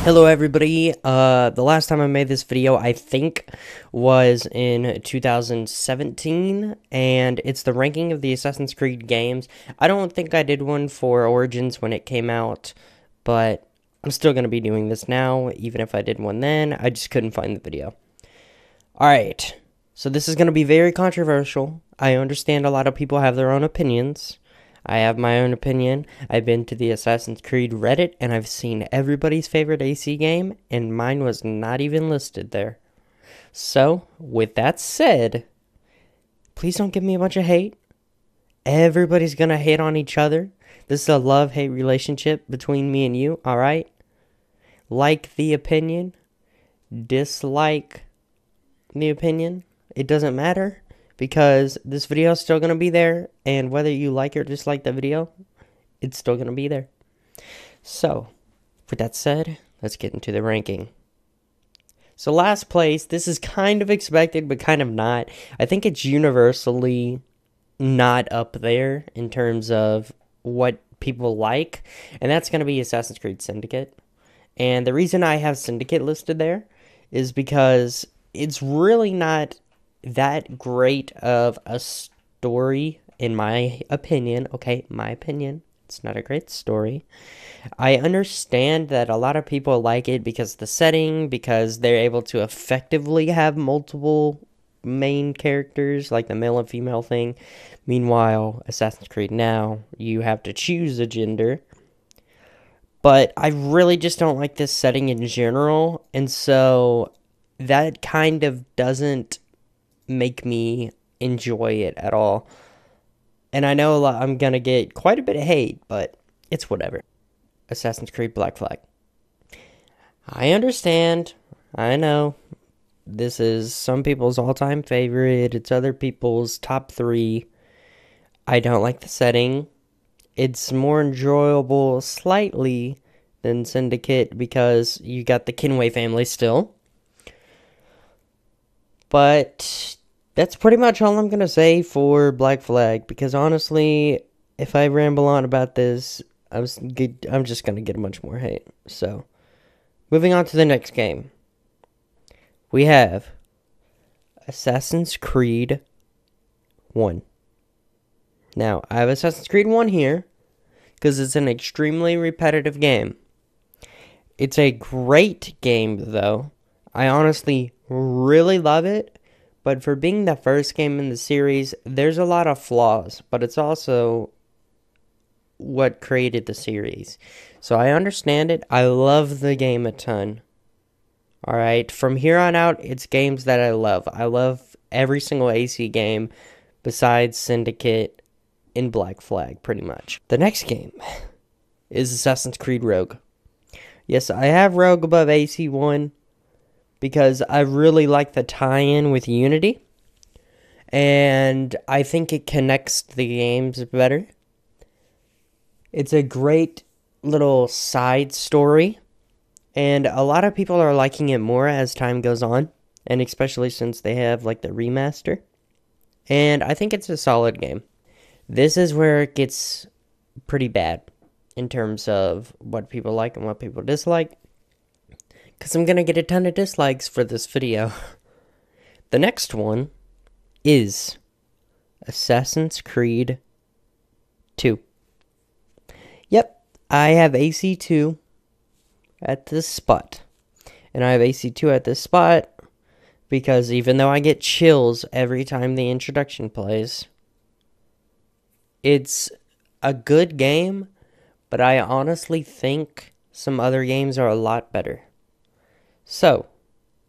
Hello everybody, the last time I made this video I think was in 2017, and it's the ranking of the Assassin's Creed games. I don't think I did one for Origins when it came out, but I'm still going to be doing this now, even if I did one then. I just couldn't find the video. Alright, so this is going to be very controversial. I understand a lot of people have their own opinions. I have my own opinion. I've been to the Assassin's Creed Reddit, and I've seen everybody's favorite AC game, and mine was not even listed there. So, with that said, please don't give me a bunch of hate. Everybody's gonna hate on each other. This is a love-hate relationship between me and you, alright? Like the opinion, dislike the opinion. It doesn't matter, because this video is still going to be there, and whether you like or dislike the video, it's still going to be there. So, with that said, let's get into the ranking. So last place, this is kind of expected, but kind of not. I think it's universally not up there in terms of what people like, and that's going to be Assassin's Creed Syndicate. And the reason I have Syndicate listed there is because it's really not that great of a story, in my opinion. Okay, my opinion. It's not a great story. I understand that a lot of people like it because of the setting, because they're able to effectively have multiple main characters, like the male and female thing. Meanwhile, Assassin's Creed now, you have to choose a gender. But I really just don't like this setting in general, and so that kind of doesn't make me enjoy it at all. And I know I'm gonna get quite a bit of hate, but it's whatever. Assassin's Creed Black Flag. I understand. I know. This is some people's all-time favorite. It's other people's top 3. I don't like the setting. It's more enjoyable slightly than Syndicate because you got the Kenway family still. But that's pretty much all I'm going to say for Black Flag, because honestly, if I ramble on about this, I'm just going to get a bunch more hate. So, moving on to the next game. We have Assassin's Creed 1. Now, I have Assassin's Creed 1 here because it's an extremely repetitive game. It's a great game, though. I honestly really love it, but for being the first game in the series, there's a lot of flaws, but it's also what created the series. So I understand it. I love the game a ton. Alright, from here on out, it's games that I love. I love every single AC game besides Syndicate and Black Flag, pretty much. The next game is Assassin's Creed Rogue. Yes, I have Rogue above AC1 because I really like the tie-in with Unity, and I think it connects the games better. It's a great little side story, and a lot of people are liking it more as time goes on, and especially since they have like the remaster, and I think it's a solid game. This is where it gets pretty bad in terms of what people like and what people dislike, because I'm going to get a ton of dislikes for this video. The next one is Assassin's Creed 2. Yep, I have AC2 at this spot. And I have AC2 at this spot because even though I get chills every time the introduction plays, it's a good game, but I honestly think some other games are a lot better. So,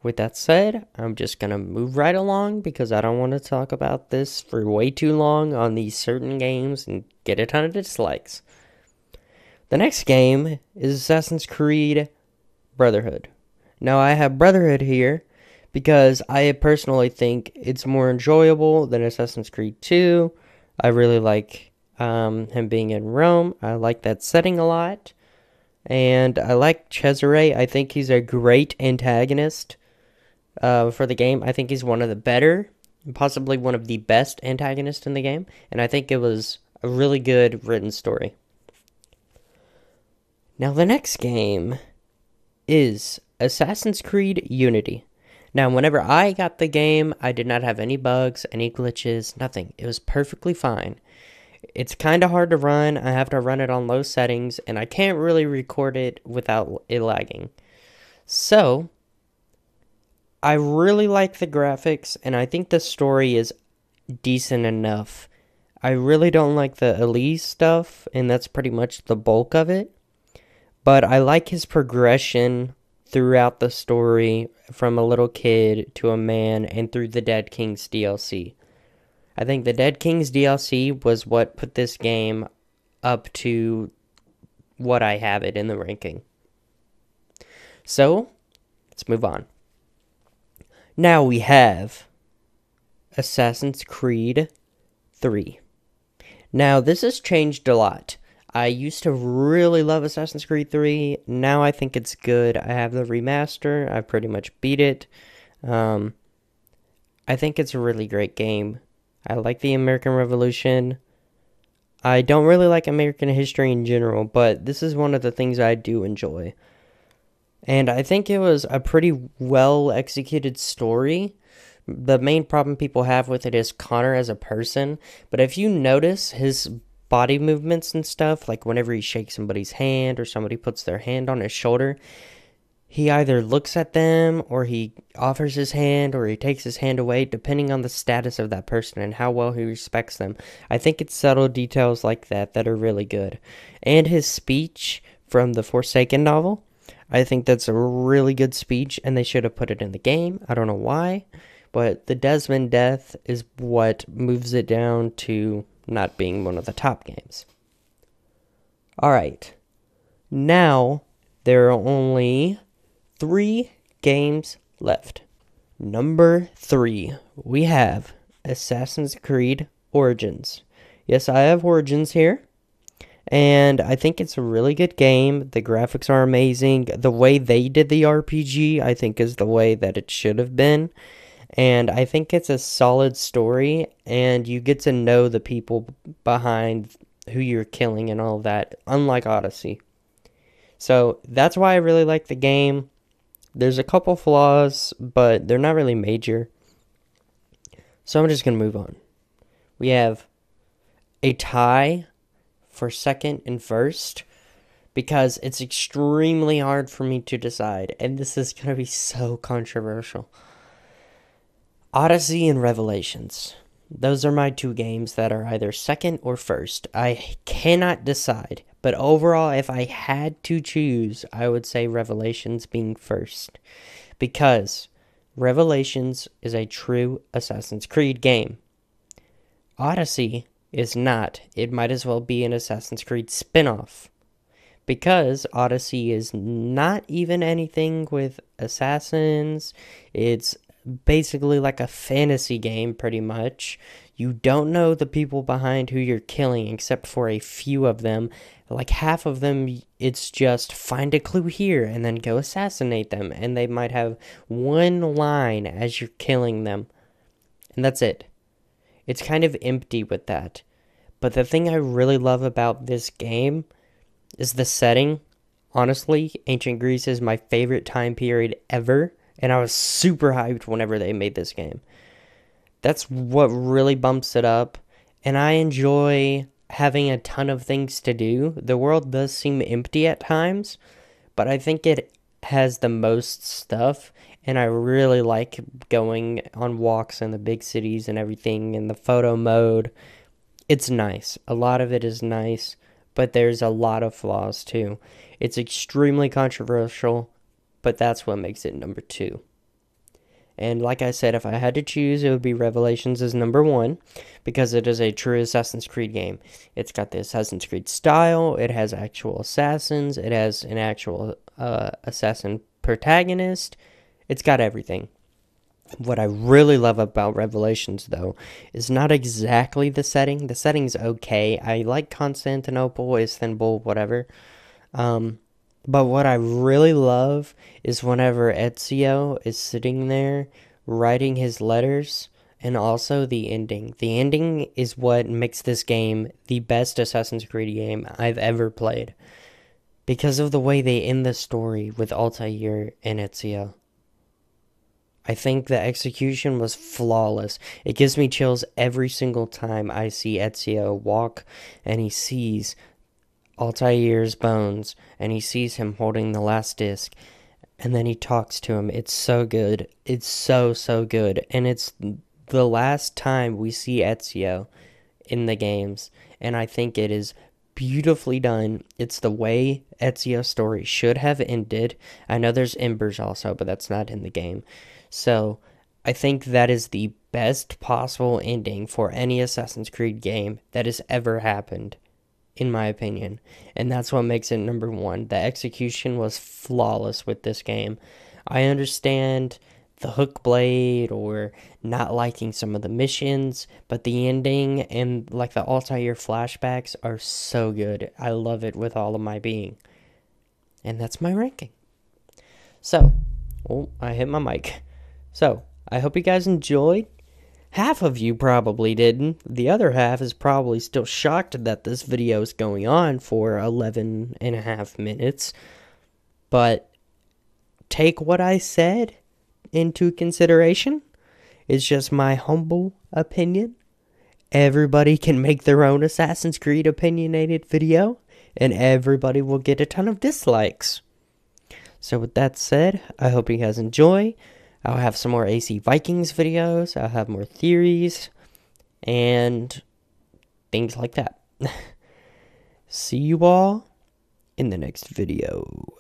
with that said, I'm just going to move right along because I don't want to talk about this for way too long on these certain games and get a ton of dislikes. The next game is Assassin's Creed Brotherhood. Now, I have Brotherhood here because I personally think it's more enjoyable than Assassin's Creed 2. I really like him being in Rome. I like that setting a lot. And I like Cesare. I think he's a great antagonist for the game. I think he's one of the better, possibly one of the best antagonists in the game. And I think it was a really good written story. Now the next game is Assassin's Creed Unity. Now, whenever I got the game, I did not have any bugs, any glitches, nothing. It was perfectly fine. It's kind of hard to run. I have to run it on low settings, and I can't really record it without it lagging. So, I really like the graphics, and I think the story is decent enough. I really don't like the Elise stuff, and that's pretty much the bulk of it. But I like his progression throughout the story from a little kid to a man and through the Dead Kings DLC. I think the Dead Kings DLC was what put this game up to what I have it in the ranking. So, let's move on. Now we have Assassin's Creed 3. Now, this has changed a lot. I used to really love Assassin's Creed 3. Now I think it's good. I have the remaster. I pretty much beat it. I think it's a really great game. I like the American Revolution. I don't really like American history in general, but this is one of the things I do enjoy. And I think it was a pretty well executed story. The main problem people have with it is Connor as a person. But if you notice his body movements and stuff, like whenever he shakes somebody's hand or somebody puts their hand on his shoulder, he either looks at them or he offers his hand or he takes his hand away, depending on the status of that person and how well he respects them. I think it's subtle details like that that are really good. And his speech from the Forsaken novel, I think that's a really good speech, and they should have put it in the game. I don't know why, but the Desmond death is what moves it down to not being one of the top games. Alright, now there are only 3 games left. Number 3, we have Assassin's Creed Origins. Yes, I have Origins here, and I think it's a really good game. The graphics are amazing. The way they did the RPG, I think, is the way that it should have been. And I think it's a solid story, and you get to know the people behind who you're killing and all of that, unlike Odyssey. So that's why I really like the game. There's a couple flaws, but they're not really major. So I'm just going to move on. We have a tie for second and first, because it's extremely hard for me to decide, and this is going to be so controversial. Odyssey and Revelations. Those are my 2 games that are either second or first. I cannot decide, but overall, if I had to choose, I would say Revelations being first, because Revelations is a true Assassin's Creed game. Odyssey is not. It might as well be an Assassin's Creed spin-off, because Odyssey is not even anything with assassins. It's basically like a fantasy game, pretty much. You don't know the people behind who you're killing, except for a few of them. Like half of them, it's just find a clue here and then go assassinate them, and they might have one line as you're killing them, and that's it. It's kind of empty with that. But the thing I really love about this game is the setting. Honestly, Ancient Greece is my favorite time period ever, and I was super hyped whenever they made this game. That's what really bumps it up, and I enjoy having a ton of things to do. The world does seem empty at times, but I think it has the most stuff, and I really like going on walks in the big cities and everything, in the photo mode. It's nice. A lot of it is nice, but there's a lot of flaws too. It's extremely controversial, but that's what makes it number 2. And like I said, if I had to choose, it would be Revelations as number 1, because it is a true Assassin's Creed game. It's got the Assassin's Creed style, it has actual assassins, it has an actual assassin protagonist, it's got everything. What I really love about Revelations, though, is not exactly the setting. The setting's okay. I like Constantinople, Istanbul, whatever. But what I really love is whenever Ezio is sitting there writing his letters, and also the ending. The ending is what makes this game the best Assassin's Creed game I've ever played. because of the way they end the story with Altair and Ezio. I think the execution was flawless. It gives me chills every single time I see Ezio walk and he sees Altair's bones and he sees him holding the last disc and then he talks to him. It's so good. It's so, so good. And it's the last time we see Ezio in the games, and I think it is beautifully done. It's the way Ezio's story should have ended. I know there's Embers also, but that's not in the game. So I think that is the best possible ending for any Assassin's Creed game that has ever happened, in my opinion. And that's what makes it number one. The execution was flawless with this game. I understand the hook blade or not liking some of the missions, but the ending and like the Altair flashbacks are so good. I love it with all of my being. And that's my ranking. So, oh, I hit my mic. So, I hope you guys enjoyed. Half of you probably didn't. The other half is probably still shocked that this video is going on for 11 and a half minutes. But take what I said into consideration. It's just my humble opinion. Everybody can make their own Assassin's Creed opinionated video, and everybody will get a ton of dislikes. So with that said, I hope you guys enjoy. I'll have some more AC Vikings videos. I'll have more theories and things like that. See you all in the next video.